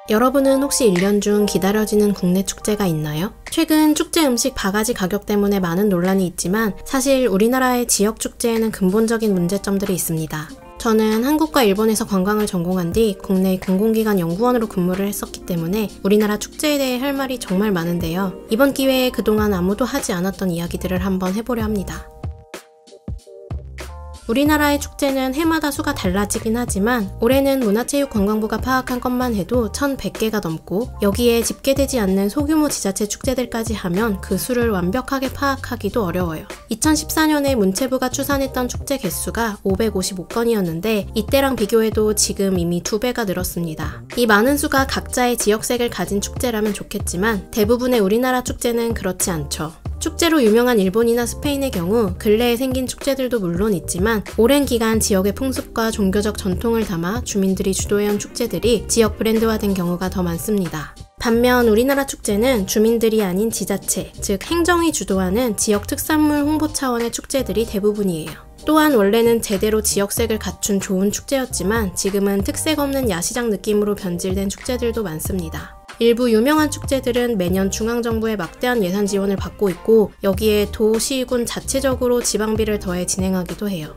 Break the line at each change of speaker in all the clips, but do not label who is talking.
여러분은 혹시 1년 중 기다려지는 국내 축제가 있나요? 최근 축제 음식 바가지 가격 때문에 많은 논란이 있지만 사실 우리나라의 지역 축제에는 근본적인 문제점들이 있습니다. 저는 한국과 일본에서 관광을 전공한 뒤 국내 공공기관 연구원으로 근무를 했었기 때문에 우리나라 축제에 대해 할 말이 정말 많은데요. 이번 기회에 그동안 아무도 하지 않았던 이야기들을 한번 해보려 합니다. 우리나라의 축제는 해마다 수가 달라지긴 하지만 올해는 문화체육관광부가 파악한 것만 해도 1,100개가 넘고 여기에 집계되지 않는 소규모 지자체 축제들까지 하면 그 수를 완벽하게 파악하기도 어려워요. 2014년에 문체부가 추산했던 축제 개수가 555건이었는데 이때랑 비교해도 지금 이미 2배가 늘었습니다. 이 많은 수가 각자의 지역색을 가진 축제라면 좋겠지만 대부분의 우리나라 축제는 그렇지 않죠. 축제로 유명한 일본이나 스페인의 경우 근래에 생긴 축제들도 물론 있지만 오랜 기간 지역의 풍습과 종교적 전통을 담아 주민들이 주도해온 축제들이 지역 브랜드화된 경우가 더 많습니다. 반면 우리나라 축제는 주민들이 아닌 지자체, 즉 행정이 주도하는 지역 특산물 홍보 차원의 축제들이 대부분이에요. 또한 원래는 제대로 지역색을 갖춘 좋은 축제였지만 지금은 특색 없는 야시장 느낌으로 변질된 축제들도 많습니다. 일부 유명한 축제들은 매년 중앙정부의 막대한 예산 지원을 받고 있고 여기에 도, 시, 군 자체적으로 지방비를 더해 진행하기도 해요.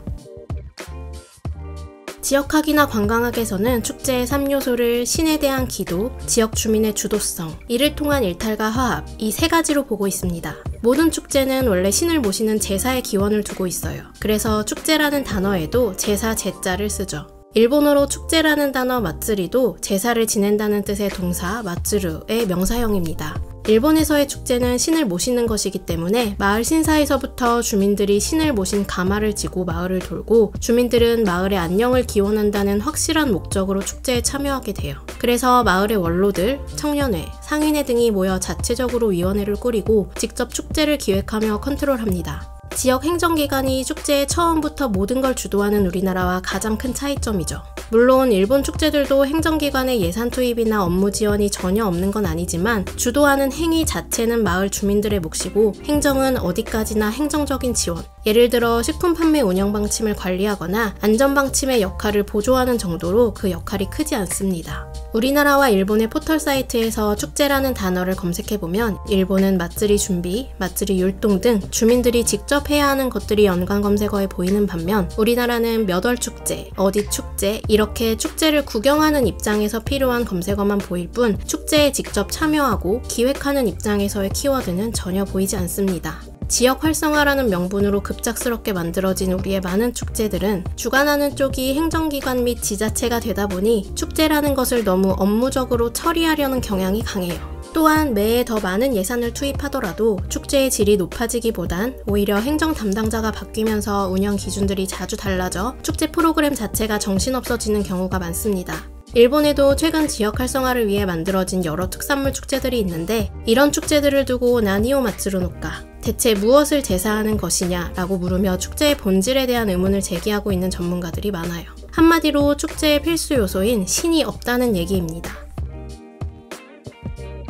지역학이나 관광학에서는 축제의 3요소를 신에 대한 기도, 지역 주민의 주도성, 이를 통한 일탈과 화합, 이 3가지로 보고 있습니다. 모든 축제는 원래 신을 모시는 제사의 기원을 두고 있어요. 그래서 축제라는 단어에도 제사 제자를 쓰죠. 일본어로 축제라는 단어 마츠리도 제사를 지낸다는 뜻의 동사 마츠르의 명사형입니다. 일본에서의 축제는 신을 모시는 것이기 때문에 마을 신사에서부터 주민들이 신을 모신 가마를 지고 마을을 돌고 주민들은 마을의 안녕을 기원한다는 확실한 목적으로 축제에 참여하게 돼요. 그래서 마을의 원로들, 청년회, 상인회 등이 모여 자체적으로 위원회를 꾸리고 직접 축제를 기획하며 컨트롤합니다. 지역 행정기관이 축제의 처음부터 모든 걸 주도하는 우리나라와 가장 큰 차이점이죠. 물론 일본 축제들도 행정기관의 예산 투입이나 업무 지원이 전혀 없는 건 아니지만 주도하는 행위 자체는 마을 주민들의 몫이고 행정은 어디까지나 행정적인 지원, 예를 들어 식품 판매 운영 방침을 관리하거나 안전 방침의 역할을 보조하는 정도로 그 역할이 크지 않습니다. 우리나라와 일본의 포털 사이트에서 축제라는 단어를 검색해보면 일본은 마쓰리 준비, 마쓰리 율동 등 주민들이 직접 해야 하는 것들이 연관 검색어에 보이는 반면 우리나라는 몇 월 축제, 어디 축제 이렇게 축제를 구경하는 입장에서 필요한 검색어만 보일 뿐 축제에 직접 참여하고 기획하는 입장에서의 키워드는 전혀 보이지 않습니다. 지역 활성화라는 명분으로 급작스럽게 만들어진 우리의 많은 축제들은 주관하는 쪽이 행정기관 및 지자체가 되다 보니 축제라는 것을 너무 업무적으로 처리하려는 경향이 강해요. 또한 매해 더 많은 예산을 투입하더라도 축제의 질이 높아지기보단 오히려 행정 담당자가 바뀌면서 운영 기준들이 자주 달라져 축제 프로그램 자체가 정신없어지는 경우가 많습니다. 일본에도 최근 지역 활성화를 위해 만들어진 여러 특산물 축제들이 있는데 이런 축제들을 두고 나니오 마츠루노까? 대체 무엇을 제사하는 것이냐 라고 물으며 축제의 본질에 대한 의문을 제기하고 있는 전문가들이 많아요. 한마디로 축제의 필수 요소인 신이 없다는 얘기입니다.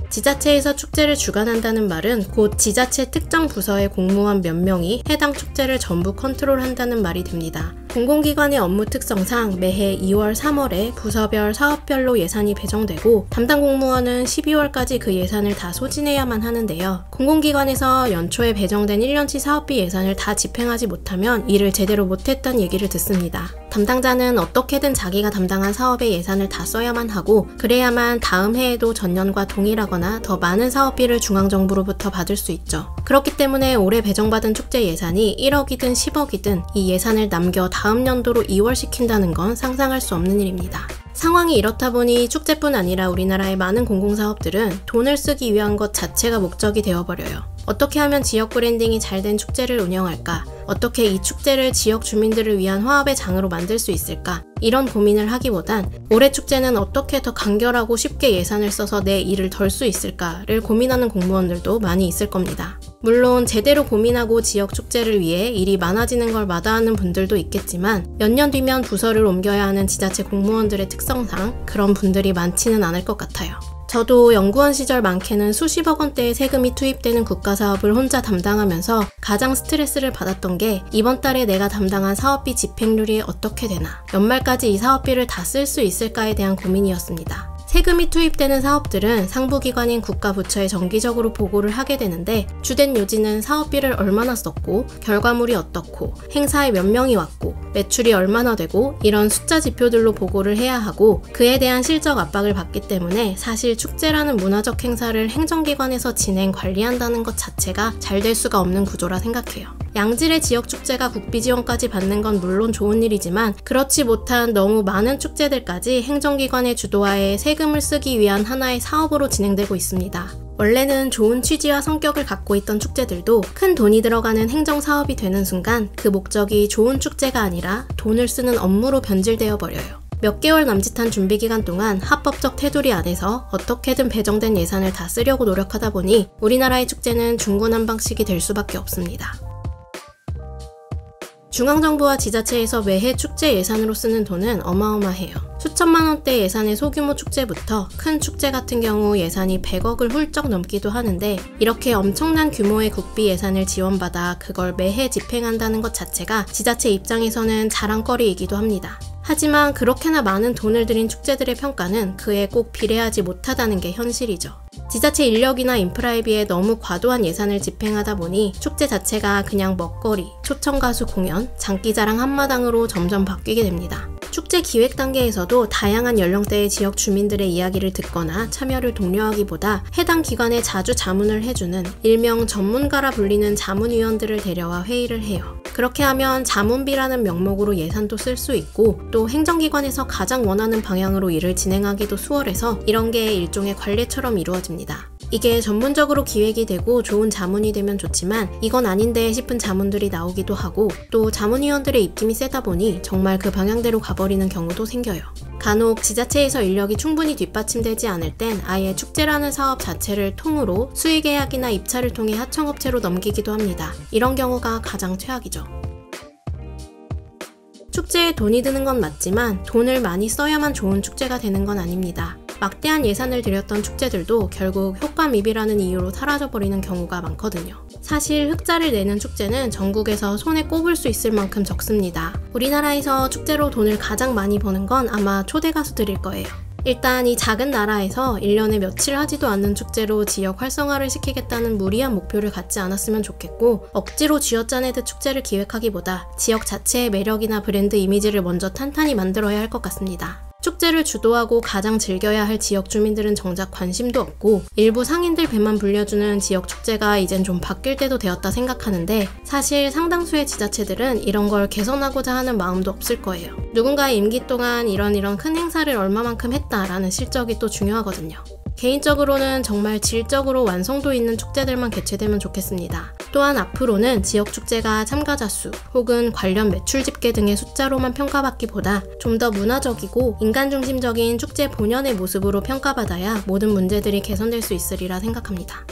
지자체에서 축제를 주관한다는 말은 곧 지자체 특정 부서의 공무원 몇 명이 해당 축제를 전부 컨트롤한다는 말이 됩니다. 공공기관의 업무 특성상 매해 2월, 3월에 부서별, 사업별로 예산이 배정되고 담당 공무원은 12월까지 그 예산을 다 소진해야만 하는데요. 공공기관에서 연초에 배정된 1년치 사업비 예산을 다 집행하지 못하면 일을 제대로 못했다는 얘기를 듣습니다. 담당자는 어떻게든 자기가 담당한 사업의 예산을 다 써야만 하고 그래야만 다음 해에도 전년과 동일하거나 더 많은 사업비를 중앙정부로부터 받을 수 있죠. 그렇기 때문에 올해 배정받은 축제 예산이 1억이든 10억이든 이 예산을 남겨 다음 연도로 이월시킨다는 건 상상할 수 없는 일입니다. 상황이 이렇다 보니 축제뿐 아니라 우리나라의 많은 공공사업들은 돈을 쓰기 위한 것 자체가 목적이 되어버려요. 어떻게 하면 지역 브랜딩이 잘 된 축제를 운영할까? 어떻게 이 축제를 지역 주민들을 위한 화합의 장으로 만들 수 있을까? 이런 고민을 하기보단 올해 축제는 어떻게 더 간결하고 쉽게 예산을 써서 내 일을 덜 수 있을까를 고민하는 공무원들도 많이 있을 겁니다. 물론 제대로 고민하고 지역 축제를 위해 일이 많아지는 걸 마다하는 분들도 있겠지만 몇 년 뒤면 부서를 옮겨야 하는 지자체 공무원들의 특성상 그런 분들이 많지는 않을 것 같아요. 저도 연구원 시절 많게는 수십억 원대의 세금이 투입되는 국가사업을 혼자 담당하면서 가장 스트레스를 받았던 게 이번 달에 내가 담당한 사업비 집행률이 어떻게 되나, 연말까지 이 사업비를 다 쓸 수 있을까에 대한 고민이었습니다. 세금이 투입되는 사업들은 상부기관인 국가부처에 정기적으로 보고를 하게 되는데 주된 요지는 사업비를 얼마나 썼고 결과물이 어떻고 행사에 몇 명이 왔고 매출이 얼마나 되고 이런 숫자 지표들로 보고를 해야 하고 그에 대한 실적 압박을 받기 때문에 사실 축제라는 문화적 행사를 행정기관에서 진행 관리한다는 것 자체가 잘 될 수가 없는 구조라 생각해요. 양질의 지역 축제가 국비 지원까지 받는 건 물론 좋은 일이지만 그렇지 못한 너무 많은 축제들까지 행정기관의 주도하에 세금을 쓰기 위한 하나의 사업으로 진행되고 있습니다. 원래는 좋은 취지와 성격을 갖고 있던 축제들도 큰 돈이 들어가는 행정사업이 되는 순간 그 목적이 좋은 축제가 아니라 돈을 쓰는 업무로 변질되어 버려요. 몇 개월 남짓한 준비기간 동안 합법적 테두리 안에서 어떻게든 배정된 예산을 다 쓰려고 노력하다 보니 우리나라의 축제는 중구난방식이 될 수밖에 없습니다. 중앙정부와 지자체에서 매해 축제 예산으로 쓰는 돈은 어마어마해요. 수천만 원대 예산의 소규모 축제부터 큰 축제 같은 경우 예산이 100억을 훌쩍 넘기도 하는데 이렇게 엄청난 규모의 국비 예산을 지원받아 그걸 매해 집행한다는 것 자체가 지자체 입장에서는 자랑거리이기도 합니다. 하지만 그렇게나 많은 돈을 들인 축제들의 평가는 그에 꼭 비례하지 못하다는 게 현실이죠. 지자체 인력이나 인프라에 비해 너무 과도한 예산을 집행하다 보니 축제 자체가 그냥 먹거리, 초청가수 공연, 장기자랑 한마당으로 점점 바뀌게 됩니다. 축제 기획 단계에서도 다양한 연령대의 지역 주민들의 이야기를 듣거나 참여를 독려하기보다 해당 기관에 자주 자문을 해주는 일명 전문가라 불리는 자문위원들을 데려와 회의를 해요. 그렇게 하면 자문비라는 명목으로 예산도 쓸 수 있고 또 행정기관에서 가장 원하는 방향으로 일을 진행하기도 수월해서 이런 게 일종의 관례처럼 이루어집니다. 이게 전문적으로 기획이 되고 좋은 자문이 되면 좋지만 이건 아닌데 싶은 자문들이 나오기도 하고 또 자문위원들의 입김이 세다 보니 정말 그 방향대로 가버리는 경우도 생겨요. 간혹 지자체에서 인력이 충분히 뒷받침되지 않을 땐 아예 축제라는 사업 자체를 통으로 수의계약이나 입찰을 통해 하청업체로 넘기기도 합니다. 이런 경우가 가장 최악이죠. 축제에 돈이 드는 건 맞지만 돈을 많이 써야만 좋은 축제가 되는 건 아닙니다. 막대한 예산을 들였던 축제들도 결국 효과미비라는 이유로 사라져버리는 경우가 많거든요. 사실 흑자를 내는 축제는 전국에서 손에 꼽을 수 있을 만큼 적습니다. 우리나라에서 축제로 돈을 가장 많이 버는 건 아마 초대 가수들일 거예요. 일단 이 작은 나라에서 1년에 며칠 하지도 않는 축제로 지역 활성화를 시키겠다는 무리한 목표를 갖지 않았으면 좋겠고 억지로 쥐어짜내듯 축제를 기획하기보다 지역 자체의 매력이나 브랜드 이미지를 먼저 탄탄히 만들어야 할 것 같습니다. 축제를 주도하고 가장 즐겨야 할 지역 주민들은 정작 관심도 없고 일부 상인들 배만 불려주는 지역 축제가 이젠 좀 바뀔 때도 되었다 생각하는데 사실 상당수의 지자체들은 이런 걸 개선하고자 하는 마음도 없을 거예요. 누군가의 임기 동안 이런 큰 행사를 얼마만큼 했다라는 실적이 또 중요하거든요. 개인적으로는 정말 질적으로 완성도 있는 축제들만 개최되면 좋겠습니다. 또한 앞으로는 지역 축제가 참가자 수 혹은 관련 매출 집계 등의 숫자로만 평가받기보다 좀 더 문화적이고 인간 중심적인 축제 본연의 모습으로 평가받아야 모든 문제들이 개선될 수 있으리라 생각합니다.